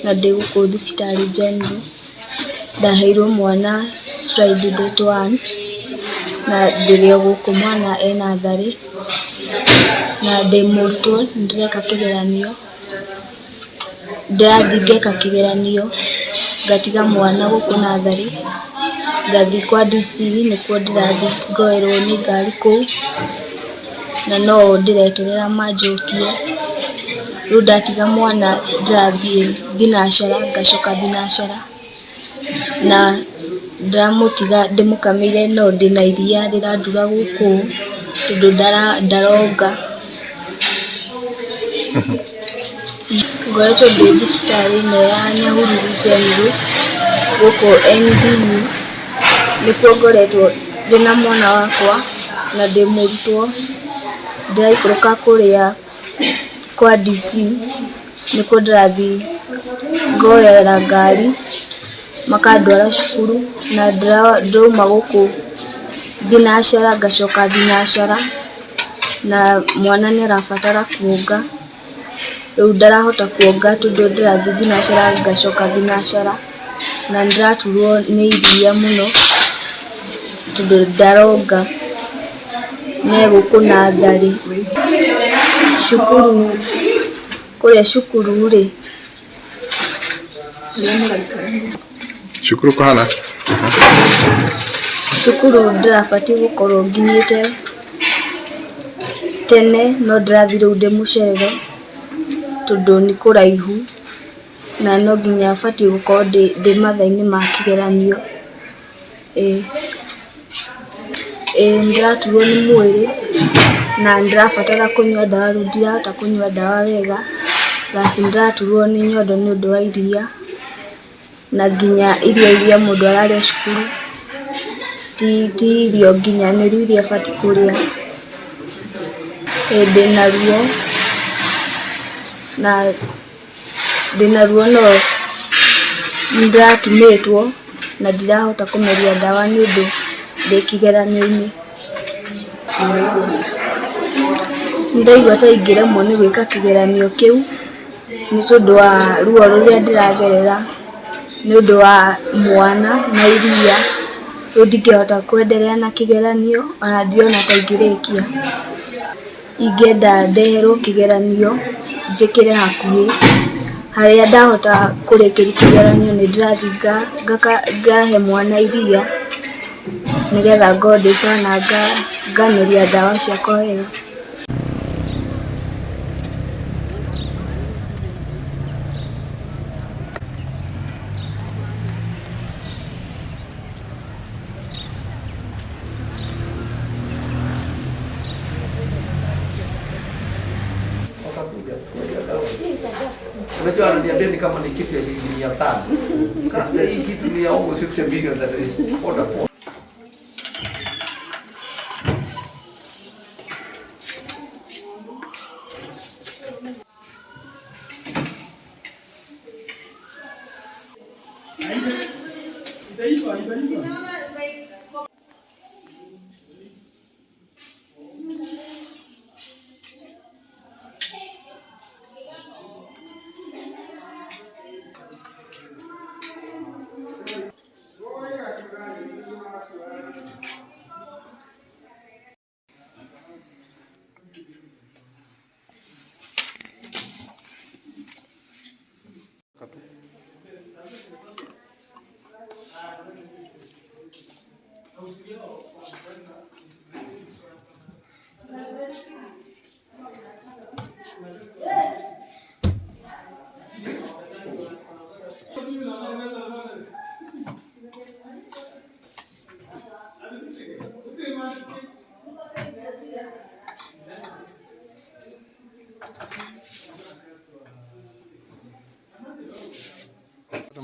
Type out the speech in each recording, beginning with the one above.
na ndĩ gũkũ thibitarĩ General. Ndaheirwo mwana Friday date 1 na ndĩrĩ o gũkũ mwana natharĩ na ndĩ mũrutwo ndĩreka kĩgeranio. Ndĩrathiĩ ngeka kĩgeranio ngatiga mwana gũkũ natharĩ ngathiĩ kwa DC nĩkuo ndĩrathiĩ ngoerwo nĩ ngari kũu na no ndĩreterera manjokie. Rĩu ndatiga mwana ndĩrathiĩ thinacara ngacoka thinacara na ndĩramũtiga ndĩmũkamĩire no ndĩna iria rĩrandura gũkũ tondũ ndaronga. Ngoretwo ndĩ thibitarĩ ĩno ya Nyahururu General gũkũ NBU nĩkuo ngoretwo ndĩna mwana wakwa na ndĩ mũrutwo. Ndĩraikũrũka kũrĩa kwa DC nĩkuo ndĩrathiĩ ngoera ngari makandwara cukuru na ndĩrauma gũkũ thinacara ngacoka thinacara na mwana nĩarabatara kuonga. Rĩu ndarahota kuonga tondũ ndĩrathiĩ thinacara ngacoka thinacara na nĩndĩraturwo nĩ iria mũno tondũ ndaronga. Nĩ gũkũ natharĩ cukuru kũrĩa cukuru rĩ cukuru kũhana cukuru ndĩrabatiĩ gũkorwo nginyĩte tene no ndĩrathiĩ rĩu ndĩmũcerere tondũ nĩ kũraihu na no nginya batiĩ gũkorwo ndĩ mathaa-inĩ ma kĩgeranio. Ndĩraturwo nĩ mwĩrĩ na ndĩrabatara kũnyua ndawa rĩu ndirahota kũnyua ndawa wega plus ndĩraturwo nĩ nyondo nĩ ũndũ wa iria na nginya irio iria mũndũ ararĩa cukuru ti irio nginyanĩru iria batiĩ kũrĩa. Ndĩna ruo no nĩndĩratumĩtwo na ndirahota kũmeria ndawa nĩ ũndũ ndĩ kĩgeranio-inĩ. Nĩndaigua ta ingĩremwo nĩ gwĩka kĩgeranio kĩu nĩ tondũ wa ruo rũrĩa ndĩragerera nĩ ũndũ wa mwana na iria. Rĩu ndingĩhota kwenderea na kĩgeranio ona ndirona ta ingĩrĩkia. Ingĩenda ndeherwo kĩgeranio njĩkĩre hakuhĩ harĩa ndahota kũrĩkĩria kĩgeranio nĩndĩrathiĩ ngahe mwana iria nĩgetha ngondĩca na ngameria ndawa ciakwa wega. Unajua ananiambia ni kama ni kitu ya shilingi 500. Kama hii kitu ni ya almost 50 billion that is order for.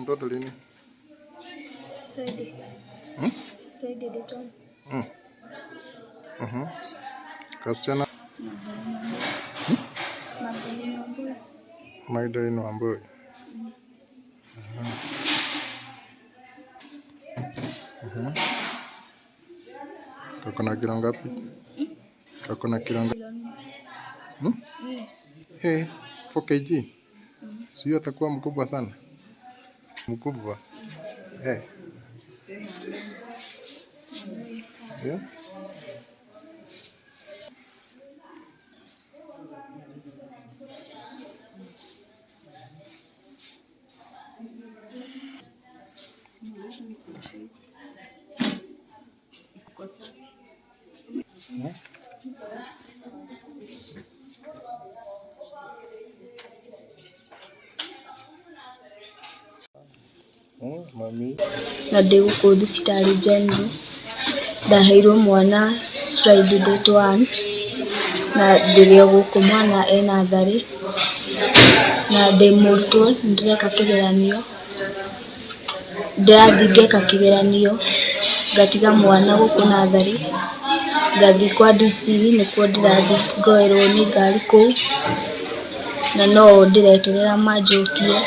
Mtoto lini? Friday. Friday date 1. Kasichana? Magdalene Wambui. Kakona kilo ngapi? Kakona kilo ngapi? Hey, 4 kg. Sio atakuwa mkubwa sana. mkubwa. Eh. Yeah. Mami. Na ndĩ gũkũ thibitarĩ General, ndaheirwo mwana Friday date 1 na ndĩrĩ o gũkũ mwana natharĩ na ndĩ mũrutwo ndĩreka kĩgeranio, ndĩrathiĩ ngeka kĩgeranio ngatiga mwana gũkũ natharĩ ngathiĩ kwa DC nĩkuo ndĩrathiĩ ngoerwo nĩ ngari kũu na no ndĩreterera manjokie.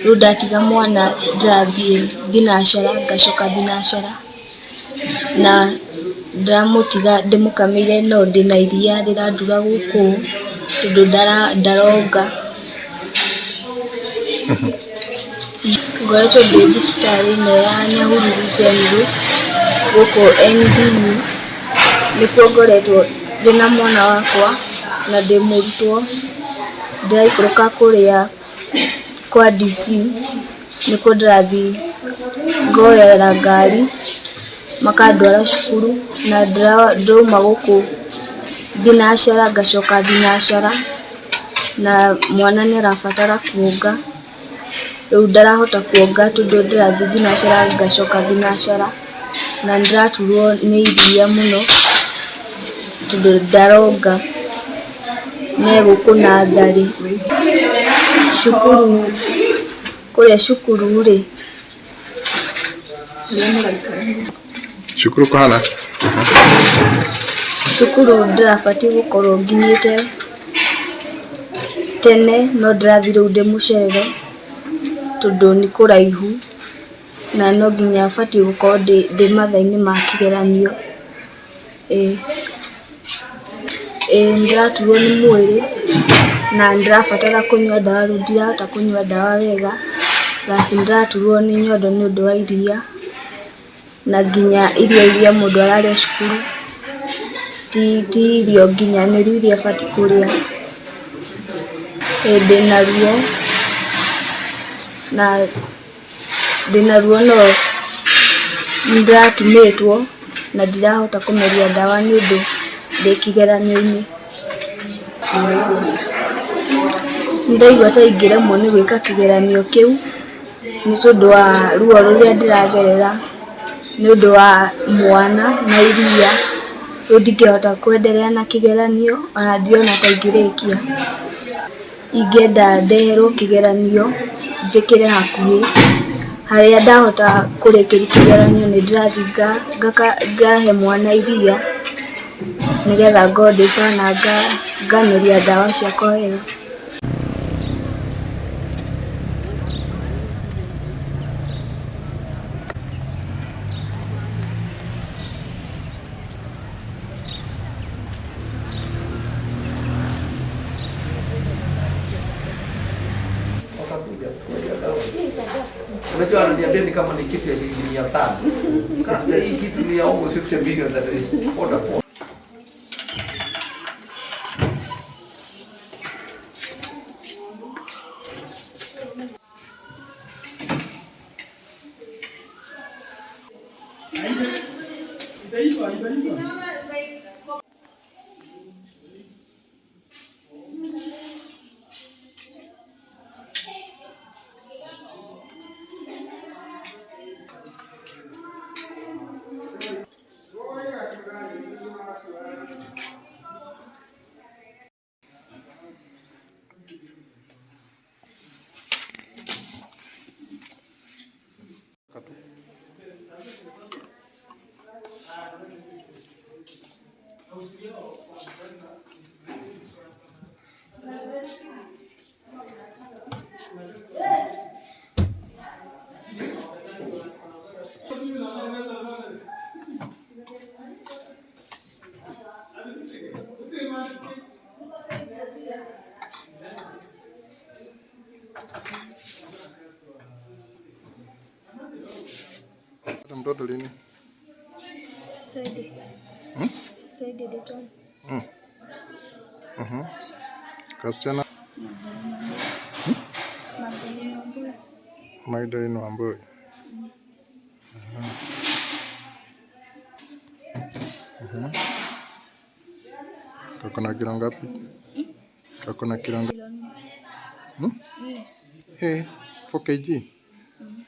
Rĩu ndatiga mwana ndĩrathiĩ thinacara ngacoka thinacara na ndĩramũtiga ndĩmũkamĩire no ndĩna iria rĩrandura gũkũ tondũ ndaronga. Ngoretwo ndĩ thibitarĩ ĩno ya Nyahururu General gũkũ NBU, nĩkuo ngoretwo ndĩna mwana wakwa na ndĩ mũrutwo. Ndĩraikũrũka kũrĩa kwa DC nĩkuo ndĩrathiĩ ngoera ngari makandwara cukuru na ndĩrauma gũkũ thinacara ngacoka thinacara na mwana nĩarabatara kuonga. Rĩu ndarahota kuonga tondũ ndĩrathiĩ thinacara ngacoka thinacara na nĩndĩraturwo nĩ iria mũno tondũ ndaronga nĩ gũkũ natharĩ. Cukuru kũrĩa cukuru rĩ, Shukuru kuhana. Cukuru ndĩrabatiĩ gũkorwo nginyĩte tene no ndĩrathiĩ rĩu ndĩ mũcerere tondũ nĩ kũraihu na no nginya batiĩ gũkorwo ndĩ mathaa-inĩ ma kĩgeranio. Nĩndĩraturwo nĩ mwĩrĩ na nĩndĩrabatara kũnyua ndawa, rĩu ndirahota kũnyua ndawa wega plus nĩndĩraturwo nĩ nyondo nĩũndũ wa iria na nginya irio iria mũndũ ararĩa cukuru ti irio nginyanĩru iria batiĩ kũrĩa. Ndĩna ruo no nĩndĩratumĩtwo na ndirahota kũmeria ndawa nĩũndũ ndĩ kĩgeranio-inĩ. Nĩndaigua ta ingĩremwo nĩ gwĩka kĩgeranio kĩu nĩ tondũ wa ruo rũrĩa ndĩragerera nĩũndũ wa mwana na iria. Rĩu ndingĩhota kwenderea na kĩgeranio ona ndirona ta ingĩrĩkia. Ingĩenda ndeherwo kĩgeranio njĩkĩre hakuhĩ harĩa ndahota kũrĩkĩria kĩgeranio nĩndĩrathiĩ ngahe mwana iria nĩgetha ngondĩca na ngameria ndawa ciakwa wega. Unajua ananiambia ni kama ni kitu ya shilingi 500. Kabla hii kitu ni almost 50 million that is order for. Hata mtoto lini? Friday. Friday the 12th. Kasichana? Magdalene Wambui. Kako na kilo ngapi? Kako na kilo ngapi? Hey, 4 kg.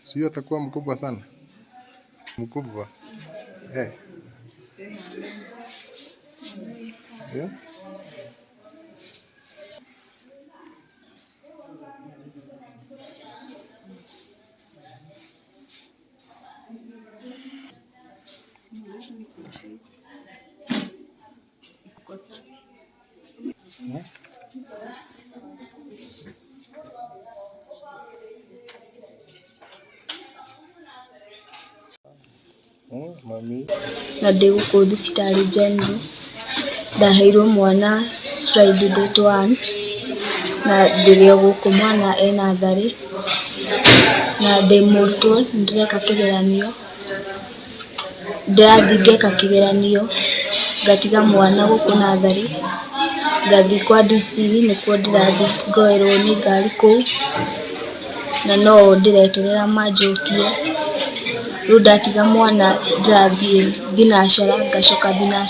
Sio atakuwa mkubwa sana. Mkubwa. Eh. Yeah. Mami. Na ndĩ gũkũ thibitarĩ General ndaheirwo mwana Friday date 1 na ndĩrĩ gũkũ mwana ena tharĩ na ndĩ mũrutwo ndĩreka kĩgeranio ndĩrathiĩ ngeka kĩgeranio ngatiga mwana gũkũ na tharĩ ngathiĩ kwa DC nĩkuo ndĩrathiĩ ngoerwo nĩ ngari kũu na no ndĩreterera manjokie rĩu ndatiga mwana ndĩrathiĩ thinacara ngacoka thinacara.